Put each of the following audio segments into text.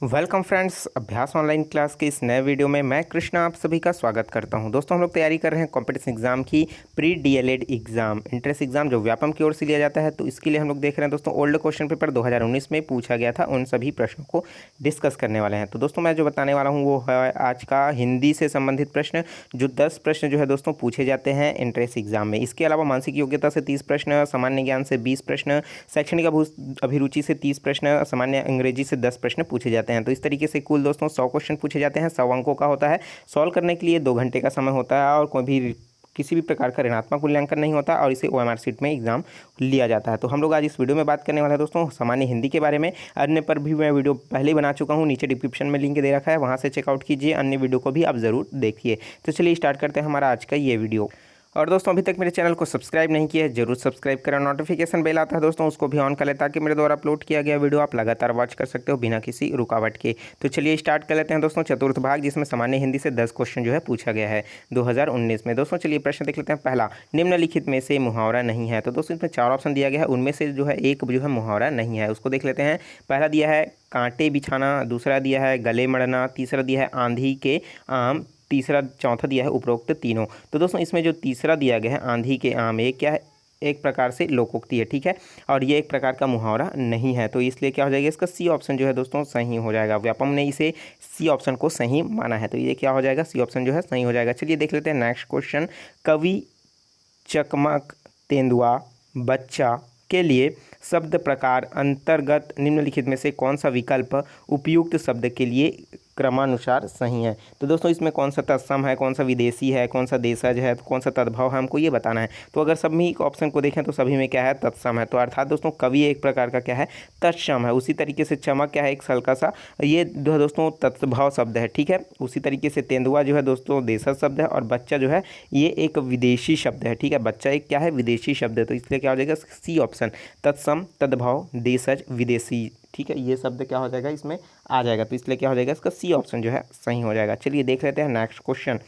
Welcome friends, अभ्यास online class के इस नए वीडियो में मैं कृष्णा आप सभी का स्वागत करता हूं। दोस्तों, हम लोग तैयारी कर रहे हैं कॉम्पिटिशन एग्जाम की, pre DElEd exam, entrance exam जो व्यापम की ओर से लिया जाता है। तो इसके लिए हम लोग देख रहे हैं दोस्तों, ओल्ड क्वेश्चन पेपर 2019 में पूछा गया था, उन सभी प्रश्नों को डिस्कस करने वाले हैं। तो दोस्तों, मैं जो बताने वाला हूँ वो है आज का हिंदी से संबंधित प्रश्न, जो 10 प्रश्न जो है दोस्तों पूछे जाते हैं एंट्रेंस एग्जाम में। इसके अलावा मानसिक योग्यता से 30 प्रश्न, सामान्य ज्ञान से 20 प्रश्न, शैक्षणिक अभिरुचि से 30 प्रश्न, सामान्य अंग्रेजी से 10 प्रश्न पूछे जाते हैं। तो इस तरीके से कुल दोस्तों 100 क्वेश्चन पूछे जाते हैं, 100 अंकों का होता है। सॉल्व करने के लिए 2 घंटे का समय होता है और कोई भी किसी भी प्रकार का ऋणात्मक मूल्यांकन नहीं होता और इसे ओएमआर शीट में एग्जाम लिया जाता है। तो हम लोग आज इस वीडियो में बात करने वाले हैं दोस्तों सामान्य हिंदी के बारे में। अन्य पर भी मैं वीडियो पहले ही बना चुका हूँ, नीचे डिस्क्रिप्शन में लिंक दे रखा है, वहाँ से चेकआउट कीजिए। अन्य वीडियो को भी आप ज़रूर देखिए। तो चलिए स्टार्ट करते हैं हमारा आज का ये वीडियो। और दोस्तों, अभी तक मेरे चैनल को सब्सक्राइब नहीं किया है, जरूर सब्सक्राइब करें। नोटिफिकेशन बेल आता है दोस्तों, उसको भी ऑन कर लें ताकि मेरे द्वारा अपलोड किया गया वीडियो आप लगातार वॉच कर सकते हो बिना किसी रुकावट के। तो चलिए स्टार्ट कर लेते हैं दोस्तों चतुर्थ भाग, जिसमें सामान्य हिंदी से 10 क्वेश्चन जो है पूछा गया है 2019 में। दोस्तों चलिए प्रश्न देख लेते हैं। पहला, निम्नलिखित में से मुहावरा नहीं है। तो दोस्तों इसमें 4 ऑप्शन दिया गया है, उनमें से जो है एक जो है मुहावरा नहीं है, उसको देख लेते हैं। पहला दिया है कांटे बिछाना, दूसरा दिया है गले मड़ना, तीसरा दिया है आंधी के आम, चौथा दिया है उपरोक्त तीनों। तो दोस्तों इसमें जो तीसरा दिया गया है आंधी के आम, ये क्या है, एक प्रकार से लोकोक्ति है, ठीक है, और ये एक प्रकार का मुहावरा नहीं है। तो इसलिए क्या हो जाएगा, इसका सी ऑप्शन जो है दोस्तों सही हो जाएगा। व्यापम ने इसे सी ऑप्शन को सही माना है, तो ये क्या हो जाएगा, सी ऑप्शन जो है सही हो जाएगा। चलिए देख लेते हैं नेक्स्ट क्वेश्चन। कवि, चकमक, तेंदुआ, बच्चा के लिए शब्द प्रकार अंतर्गत निम्नलिखित में से कौन सा विकल्प उपयुक्त शब्द के लिए क्रमानुसार सही है। तो दोस्तों इसमें कौन सा तत्सम है, कौन सा विदेशी है, कौन सा देशज है, तो कौन सा तद्भव है, हमको ये बताना है। तो अगर सभी ऑप्शन को देखें तो सभी में क्या है, तत्सम है। तो अर्थात दोस्तों कवि एक प्रकार का क्या है, तत्सम है। उसी तरीके से चमक क्या है, एक हल्का सा ये जो है दोस्तों तत्भव शब्द है, ठीक है। उसी तरीके से तेंदुआ जो है दोस्तों देशज शब्द है, और बच्चा जो है ये एक विदेशी शब्द है, ठीक है। बच्चा एक क्या है, विदेशी शब्द है। तो इसलिए क्या हो जाएगा, सी ऑप्शन, तत्सम, तद्भव, देशज, विदेशी, ठीक है, ये शब्द क्या हो जाएगा, इसमें आ जाएगा। तो इसलिए क्या हो जाएगा, इसका सी ऑप्शन जो है सही हो जाएगा। चलिए देख लेते हैं नेक्स्ट क्वेश्चन।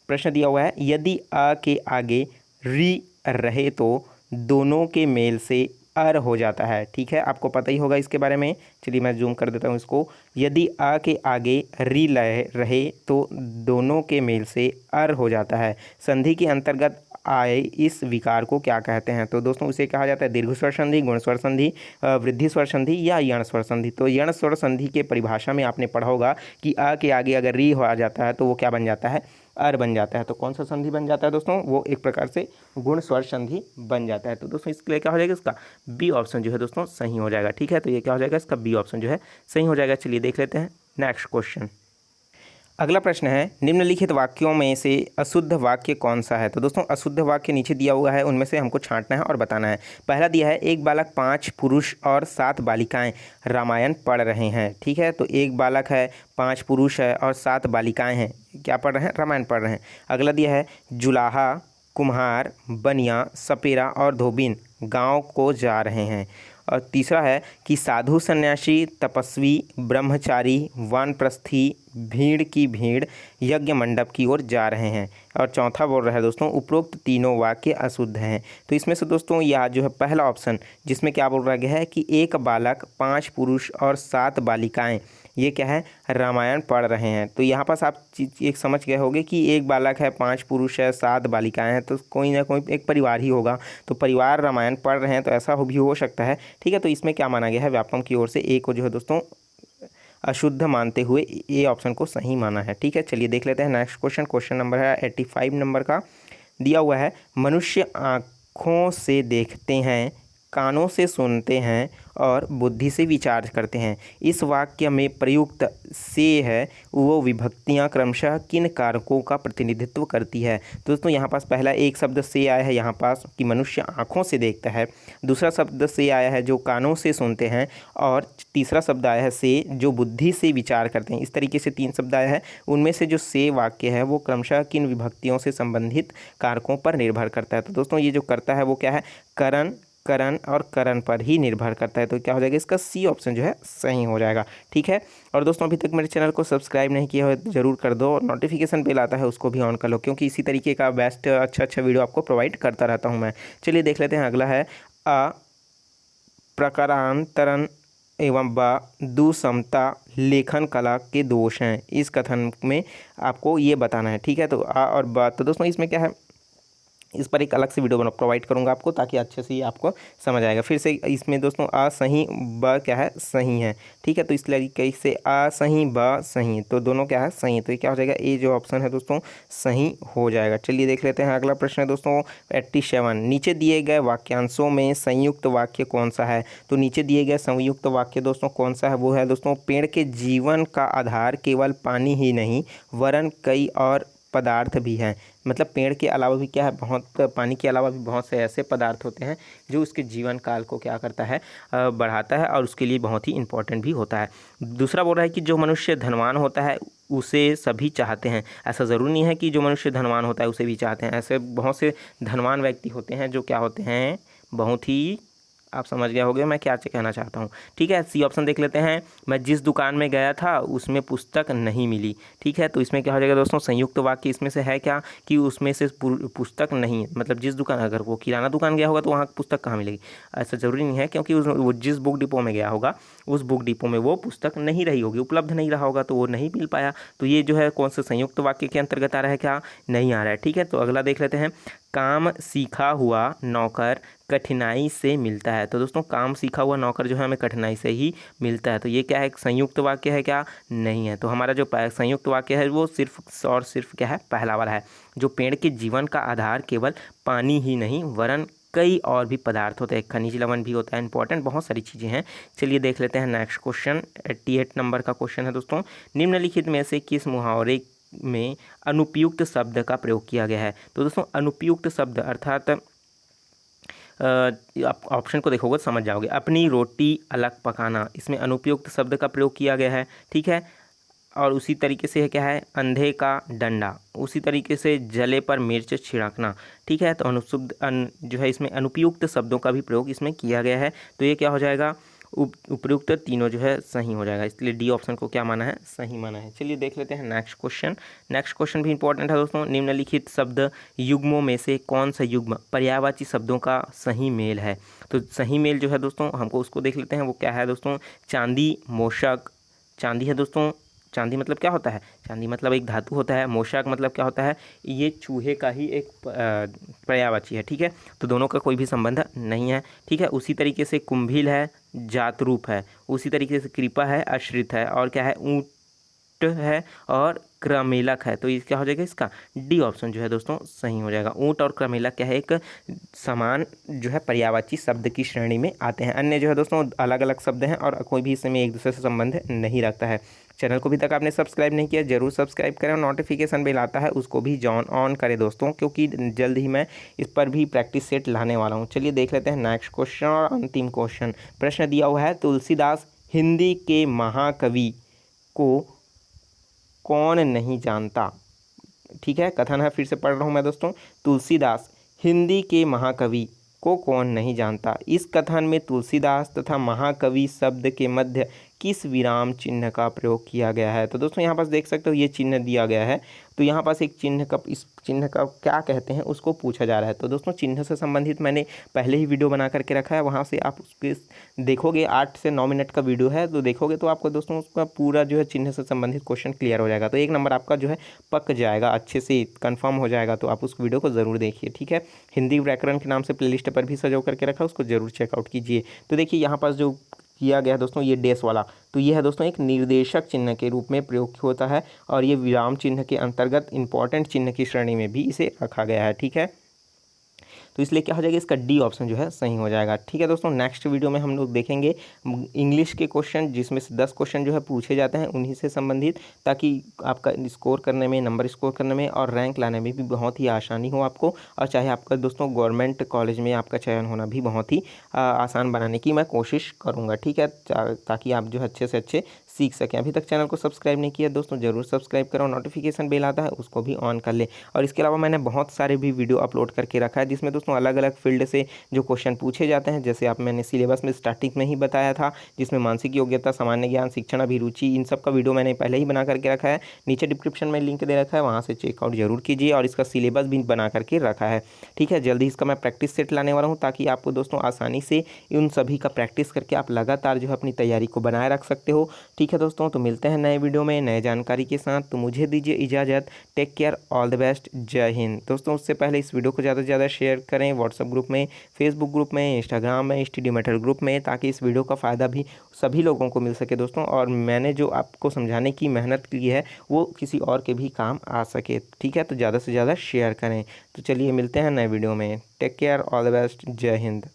प्रश्न दिया हुआ है, यदि अ के आगे री रहे तो दोनों के मेल से अर हो जाता है, ठीक है, आपको पता ही होगा इसके बारे में। चलिए मैं जूम कर देता हूँ इसको। यदि अ के आगे री रहे तो दोनों के मेल से अर हो जाता है, संधि के अंतर्गत आए इस विकार को क्या कहते हैं। तो दोस्तों उसे कहा जाता है दीर्घ स्वर संधि, गुण स्वर संधि, वृद्धि स्वर संधि या यण स्वर संधि। तो यण स्वर संधि के परिभाषा में आपने पढ़ा होगा कि अ के आगे अगर री हो जाता है तो वो क्या बन जाता है, अर बन जाता है। तो कौन सा संधि बन जाता है दोस्तों, वो एक प्रकार से गुण स्वर संधि बन जाता है। तो दोस्तों इसके लिए क्या हो जाएगा, इसका बी ऑप्शन जो है दोस्तों सही हो जाएगा, ठीक है। तो ये क्या हो जाएगा, इसका बी ऑप्शन जो है सही हो जाएगा। चलिए देख लेते हैं नेक्स्ट क्वेश्चन। अगला प्रश्न है, निम्नलिखित वाक्यों में से अशुद्ध वाक्य कौन सा है। तो दोस्तों अशुद्ध वाक्य नीचे दिया हुआ है, उनमें से हमको छांटना है और बताना है। पहला दिया है, एक बालक 5 पुरुष और 7 बालिकाएं रामायण पढ़ रहे हैं, ठीक है। तो एक बालक है, 5 पुरुष है और 7 बालिकाएं हैं, क्या पढ़ रहे हैं, रामायण पढ़ रहे हैं। अगला दिया है, जुलाहा, कुम्हार, बनिया, सपेरा और धोबिन गांव को जा रहे हैं। और तीसरा है कि साधु, सन्यासी, तपस्वी, ब्रह्मचारी, वानप्रस्थी भीड़ की भीड़ यज्ञ मंडप की ओर जा रहे हैं। और चौथा बोल रहा है दोस्तों, उपरोक्त तीनों वाक्य अशुद्ध हैं। तो इसमें से दोस्तों यह जो है पहला ऑप्शन, जिसमें क्या बोल रहा गया है कि एक बालक, 5 पुरुष और 7 बालिकाएं, ये क्या है, रामायण पढ़ रहे हैं। तो यहाँ पास आप चीज़ एक समझ गए होंगे कि एक बालक है, 5 पुरुष है, 7 बालिकाएं हैं, तो कोई ना कोई एक परिवार ही होगा। तो परिवार रामायण पढ़ रहे हैं, तो ऐसा भी हो सकता है, ठीक है। तो इसमें क्या माना गया है, व्यापम की ओर से ए को जो है दोस्तों अशुद्ध मानते हुए ए ऑप्शन को सही माना है, ठीक है। चलिए देख लेते हैं नेक्स्ट क्वेश्चन। क्वेश्चन नंबर है 85 नंबर का, दिया हुआ है, मनुष्य आँखों से देखते हैं, कानों से सुनते हैं और बुद्धि से विचार करते हैं। इस वाक्य में प्रयुक्त से है वो विभक्तियां क्रमशः किन कारकों का प्रतिनिधित्व करती है। दोस्तों यहाँ पास पहला एक शब्द से आया है यहाँ पास कि मनुष्य आँखों से देखता है, दूसरा शब्द से आया है जो कानों से सुनते हैं, और तीसरा शब्द आया है से जो बुद्धि से विचार करते हैं। इस तरीके से 3 शब्द आया है, उनमें से जो से वाक्य है वो क्रमशः किन विभक्तियों से संबंधित कारकों पर निर्भर करता है। तो दोस्तों ये जो करता है वो क्या है, करण, करण और करण पर ही निर्भर करता है। तो क्या हो जाएगा, इसका सी ऑप्शन जो है सही हो जाएगा, ठीक है। और दोस्तों अभी तक मेरे चैनल को सब्सक्राइब नहीं किया हो जरूर कर दो, और नोटिफिकेशन बेल आता है उसको भी ऑन कर लो, क्योंकि इसी तरीके का बेस्ट अच्छा वीडियो आपको प्रोवाइड करता रहता हूँ मैं। चलिए देख लेते हैं अगला है, प्रकारांतरण एवं ब दुसमता लेखन कला के दोष हैं। इस कथन में आपको ये बताना है, ठीक है। तो आ और ब, तो दोस्तों इसमें क्या है, इस पर एक अलग से वीडियो बना प्रोवाइड करूंगा आपको, ताकि अच्छे से ये आपको समझ आएगा। फिर से इसमें दोस्तों आ सही ब क्या है, सही है, ठीक है। तो इस तरीके से आ सही ब सही, तो दोनों क्या है, सही। तो ये क्या हो जाएगा, ए जो ऑप्शन है दोस्तों सही हो जाएगा। चलिए देख लेते हैं अगला प्रश्न है दोस्तों 87। नीचे दिए गए वाक्यांशों में संयुक्त वाक्य कौन सा है। तो नीचे दिए गए संयुक्त वाक्य दोस्तों कौन सा है, वो है दोस्तों, पेड़ के जीवन का आधार केवल पानी ही नहीं वरन कई और पदार्थ भी हैं। मतलब पेड़ के अलावा भी क्या है, बहुत, पानी के अलावा भी बहुत से ऐसे पदार्थ होते हैं जो उसके जीवन काल को क्या करता है, बढ़ाता है, और उसके लिए बहुत ही इंपॉर्टेंट भी होता है। दूसरा बोल रहा है कि जो मनुष्य धनवान होता है उसे सभी चाहते हैं। ऐसा ज़रूरी नहीं है कि जो मनुष्य धनवान होता है उसे भी चाहते हैं। ऐसे बहुत से धनवान व्यक्ति होते हैं जो क्या होते हैं, बहुत ही, आप समझ गए होंगे मैं क्या कहना चाहता हूँ, ठीक है। सी ऑप्शन देख लेते हैं, मैं जिस दुकान में गया था उसमें पुस्तक नहीं मिली, ठीक है। तो इसमें क्या हो जाएगा दोस्तों, संयुक्त वाक्य इसमें से है क्या कि उसमें से पुस्तक नहीं, मतलब जिस दुकान, अगर वो किराना दुकान गया होगा तो वहाँ पुस्तक कहाँ मिलेगी, ऐसा ज़रूरी नहीं है, क्योंकि वो जिस बुक डिपो में गया होगा उस बुक डिपो में वो पुस्तक नहीं रही होगी, उपलब्ध नहीं रहा होगा, तो वो नहीं मिल पाया। तो ये जो है कौन से संयुक्त वाक्य के अंतर्गत आ रहा है, क्या नहीं आ रहा है, ठीक है। तो अगला देख लेते हैं, काम सीखा हुआ नौकर कठिनाई से मिलता है। तो दोस्तों काम सीखा हुआ नौकर जो है हमें कठिनाई से ही मिलता है। तो ये क्या है, संयुक्त वाक्य है क्या, नहीं है। तो हमारा जो संयुक्त वाक्य है वो सिर्फ और सिर्फ क्या है, पहला वाला है, जो पेड़ के जीवन का आधार केवल पानी ही नहीं वरन कई और भी पदार्थ होते हैं, खनिज लवण भी होता है, इंपॉर्टेंट बहुत सारी चीज़ें हैं। चलिए देख लेते हैं नेक्स्ट क्वेश्चन, 88 नंबर का क्वेश्चन है दोस्तों, निम्नलिखित में से किस मुहावरे में अनुपयुक्त शब्द का प्रयोग किया गया है। तो दोस्तों अनुपयुक्त शब्द अर्थात आप ऑप्शन को देखोगे समझ जाओगे, अपनी रोटी अलग पकाना, इसमें अनुपयुक्त शब्द का प्रयोग किया गया है, ठीक है। और उसी तरीके से है क्या है, अंधे का डंडा, उसी तरीके से जले पर मिर्च छिड़कना, ठीक है। तो जो है इसमें अनुपयुक्त शब्दों का भी प्रयोग इसमें किया गया है। तो ये क्या हो जाएगा, उपयुक्त तीनों जो है सही हो जाएगा, इसलिए डी ऑप्शन को क्या माना है, सही माना है। चलिए देख लेते हैं नेक्स्ट क्वेश्चन। नेक्स्ट क्वेश्चन भी इंपॉर्टेंट है दोस्तों, निम्नलिखित शब्द युग्मों में से कौन सा युग्म पर्यायवाची शब्दों का सही मेल है। तो सही मेल जो है दोस्तों हमको उसको देख लेते हैं, वो क्या है दोस्तों, चांदी मूषक, चांदी है दोस्तों, चांदी मतलब क्या होता है, चांदी मतलब एक धातु होता है, मूषक मतलब क्या होता है, ये चूहे का ही एक पर्यायवाची है, ठीक है। तो दोनों का कोई भी संबंध नहीं है, ठीक है। उसी तरीके से कुंभिल है, जातरूप है, उसी तरीके से कृपा है, आश्रित है, और क्या है, ऊंट है, और क्रमेलक है। तो ये क्या हो जाएगा, इसका डी ऑप्शन जो है दोस्तों सही हो जाएगा। ऊंट और क्रमेलक क्या है, एक समान जो है पर्यायवाची शब्द की श्रेणी में आते हैं। अन्य जो है दोस्तों अलग अलग शब्द हैं और कोई भी इसमें एक दूसरे से संबंध नहीं रखता है। चैनल को भी तक आपने सब्सक्राइब नहीं किया, जरूर सब्सक्राइब करें, और नोटिफिकेशन बेल आता है उसको भी ऑन करें दोस्तों, क्योंकि जल्द ही मैं इस पर भी प्रैक्टिस सेट लाने वाला हूँ। चलिए देख लेते हैं नेक्स्ट क्वेश्चन और अंतिम क्वेश्चन। प्रश्न दिया हुआ है, तुलसीदास हिंदी के महाकवि को कौन नहीं जानता, ठीक है। कथन है, फिर से पढ़ रहा हूँ मैं दोस्तों, तुलसीदास हिंदी के महाकवि को कौन नहीं जानता। इस कथन में तुलसीदास तथा महाकवि शब्द के मध्य किस विराम चिन्ह का प्रयोग किया गया है। तो दोस्तों यहाँ पास देख सकते हो ये चिन्ह दिया गया है, तो यहाँ पास एक चिन्ह का, इस चिन्ह का क्या कहते हैं उसको पूछा जा रहा है। तो दोस्तों चिन्ह से संबंधित मैंने पहले ही वीडियो बना करके रखा है, वहाँ से आप उसके देखोगे, 8 से 9 मिनट का वीडियो है, तो देखोगे तो आपको दोस्तों उसका पूरा जो है चिन्ह से संबंधित क्वेश्चन क्लियर हो जाएगा। तो 1 नंबर आपका जो है पक जाएगा, अच्छे से कन्फर्म हो जाएगा। तो आप उस वीडियो को ज़रूर देखिए, ठीक है। हिंदी व्याकरण के नाम से प्लेलिस्ट पर भी सजो करके रखा, उसको जरूर चेकआउट कीजिए। तो देखिए यहाँ पास जो किया गया है दोस्तों, ये डैश वाला, तो ये है दोस्तों एक निर्देशक चिन्ह के रूप में प्रयोग होता है, और ये विराम चिन्ह के अंतर्गत इंपॉर्टेंट चिन्ह की श्रेणी में भी इसे रखा गया है, ठीक है। तो इसलिए क्या हो जाएगा, इसका डी ऑप्शन जो है सही हो जाएगा, ठीक है दोस्तों। नेक्स्ट वीडियो में हम लोग देखेंगे इंग्लिश के क्वेश्चन, जिसमें से 10 क्वेश्चन जो है पूछे जाते हैं उन्हीं से संबंधित, ताकि आपका स्कोर करने में, नंबर स्कोर करने में और रैंक लाने में भी बहुत ही आसानी हो आपको, और चाहे आपका दोस्तों गवर्नमेंट कॉलेज में आपका चयन होना भी बहुत ही आसान बनाने की मैं कोशिश करूँगा, ठीक है, ताकि आप जो है अच्छे से अच्छे सीख सकें। अभी तक चैनल को सब्सक्राइब नहीं किया दोस्तों, जरूर सब्सक्राइब करो, नोटिफिकेशन बेल आता है उसको भी ऑन कर ले। और इसके अलावा मैंने बहुत सारे भी वीडियो अपलोड करके रखा है, जिसमें दोस्तों दोस्तों अलग अलग फील्ड से जो क्वेश्चन पूछे जाते हैं, जैसे आप मैंने सिलेबस में स्टार्टिंग में ही बताया था, जिसमें मानसिक योग्यता, सामान्य ज्ञान, शिक्षण, अभिरुचि, इन सब का वीडियो मैंने पहले ही बना करके रखा है। नीचे डिस्क्रिप्शन में लिंक दे रखा है, वहाँ से चेकआउट जरूर कीजिए और इसका सिलेबस भी बना करके रखा है। ठीक है, जल्दी इसका मैं प्रैक्टिस सेट लाने वाला हूँ ताकि आपको दोस्तों आसानी से उन सभी का प्रैक्टिस करके आप लगातार जो है अपनी तैयारी को बनाए रख सकते हो। ठीक है दोस्तों, तो मिलते हैं नए वीडियो में नए जानकारी के साथ। तो मुझे दीजिए इजाज़त। Take care, all the best, जय हिंद। दोस्तों उससे पहले इस वीडियो को ज़्यादा से ज़्यादा शेयर करें व्हाट्सएप ग्रुप में, फेसबुक ग्रुप में, इंस्टाग्राम में, स्टडी मेटल ग्रुप में, ताकि इस वीडियो का फ़ायदा भी सभी लोगों को मिल सके दोस्तों। और मैंने जो आपको समझाने की मेहनत की है वो किसी और के भी काम आ सके। ठीक है, तो ज़्यादा से ज़्यादा शेयर करें। तो चलिए मिलते हैं नए वीडियो में। Take care, all the best, जय हिंद।